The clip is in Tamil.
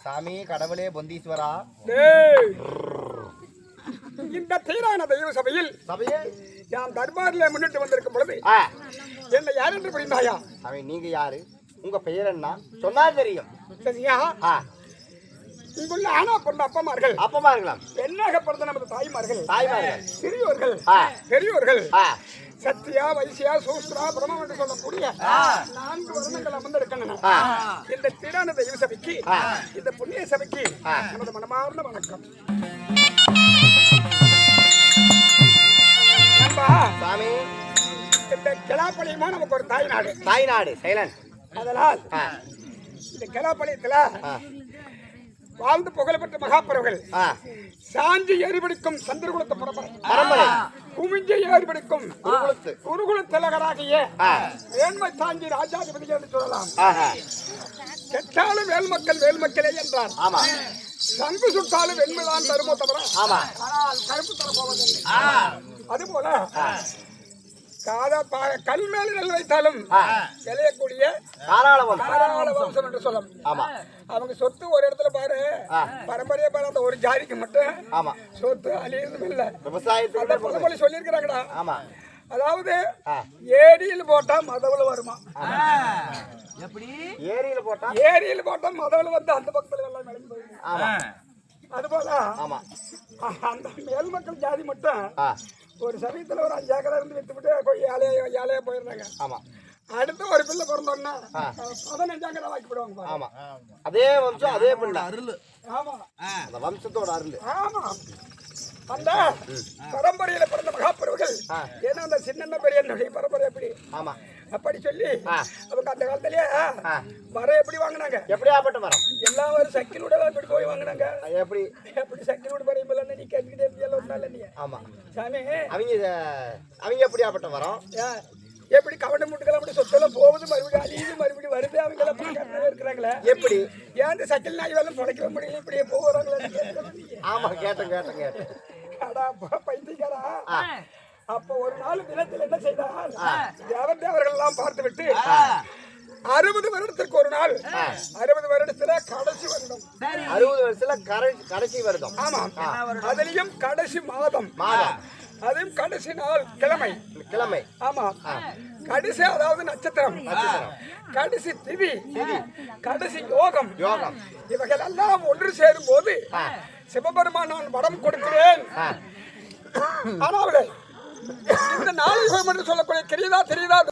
சாமி கடவுளே பொந்தீஸ்வரா, இந்த தீரான தெய்வ சபையில் நான் தர்பாரில் முன்னிட்டு வந்திருக்கும் பொழுது என்ன யார் என்று புரிந்தாயா? அவன் நீங்க யாரு, உங்க பெயர் என்ன சொன்னா தெரியும். சரியா? இங்குள்ள ஆனா பிறந்த அப்பமார்களாம், பெண்ணாக பிறந்த நமது தாய்மார்கள், தாய்மார்கள், சிறியோர்கள், பெரியோர்கள் சத்தியா வைசியா சூஸ்திரா பிரம்மம் என்று சொல்லக்கூடிய 4 வருணங்கள் அமர்ந்திருக்கின்றன. இந்த தீரான தெய்வ சபைக்கு, இந்த புண்ணிய சபைக்கு நமது மனமார்ந்த வணக்கம். சாமி, இந்த கிளாப்பாளையமா நமக்கு ஒரு தாய்நாடு. தாய்நாடு சைலன். அதனால் இந்த கிளாப்பாளையத்துல வாழ்ந்து புகழ்பெற்ற மகாபுரவர்கள் சாஞ்சி ஏறிபிடிக்கும் சந்திரகுலத்து பரம்பரை, குமிஞ்சி ஏறிபிடிக்கும் குருகுல திலகராகிய வேண்மை தாங்கி ராஜாதிபதி என்று சொல்லலாம். கெட்டாலும் வேல்மக்களே என்றார். சங்கு சுட்டாலும் வெண்மைதான் தருமோ தவிர ஆனால் கருப்பு தர போவதில்லை. அதுபோல கல் மேல நெல் வைத்தாலும் விளையக்கூடிய தாராள வம்சம் என்று சொல்லும். அவங்க சொத்து ஒரு இடத்துல பாரு, பரம்பரையா பாரு, அந்த ஒரு ஜாதிக்கு மட்டும் சொத்து அழியதும் இல்ல. அந்த பழமொழி சொல்லியிருக்கிறாங்கடா. அதாவது ஏரியில் போட்டா மதவுல வருமா, ஏரியில் போட்டா மதவுல வந்து அந்த பக்கத்துல எல்லாம் நடந்து போயிடும். அதுபோல அந்த மேல் மக்கள் ஜாதி மட்டும் ஒரு சமயத்துல ஒரு 5 ஏக்கரா இருந்து வித்துவிட்டு ஏழையா போயிருந்தாங்க. அடுத்து ஒரு பிள்ளை பிறந்தோன்னா 15 ஏக்கரா வாக்கிப்படுவாங்க. அதே வம்சம், அதே பிள்ளை அருள். அந்த வம்சத்தோட அருள். அந்த பரம்பரையில பிறந்த மகாபுரவர்கள் ஏன்னா அந்த சின்ன பெரிய பரம்பரை எப்படி அப்படி சொல்லி அவங்க அந்த காலத்திலேயே மரம் எப்படி வாங்கினாங்க, எப்படியாப்பட்ட மரம், எல்லா ஒரு சக்கிலோட எப்படி போய் வாங்கினாங்க, எப்படி எப்படி சக்கிலோட பரையில நீ கேட்டுக்கிட்டே இருந்தியா? நீ சாமி அவங்க எப்படியாப்பட்ட மரம், எப்படி கவனம் முட்டுக்கலாம், அப்படி சொத்தெல்லாம் போகுது, மறுபடியும் அழியுது, மறுபடியும் வருது, அவங்க எல்லாம் பார்க்கறதே இருக்கிறாங்களே, எப்படி ஏன் இந்த சக்கில் நாய் வேலை பொழைக்க முடியல, இப்படியே போகிறாங்களே? கேட்டேன். அடா பைத்தியக்காரா. அப்ப ஒரு நாள் தினத்தில் என்ன செய்தால் தேவர்கள் எல்லாம் பார்த்து விட்டு 60 வருடத்திற்கு ஒரு நாள், 60 வருடத்துல கடைசி வருடம், 60 வருஷத்துல கடைசி வருடம். ஆமா, அதுலயும் கடைசி மாதம், அதையும் கடைசி நாள் கிழமை. ஆமா, கடைசி அதாவது நட்சத்திரம், கடைசி திதி, கடைசி யோகம், இவைகள் எல்லாம் ஒன்று சேரும் போது சிவபெருமான் நான் வரம் கொடுக்கிறேன். ஆனால் இந்த நாள் யுகம் என்று சொல்லக்கூடிய தெரியுதா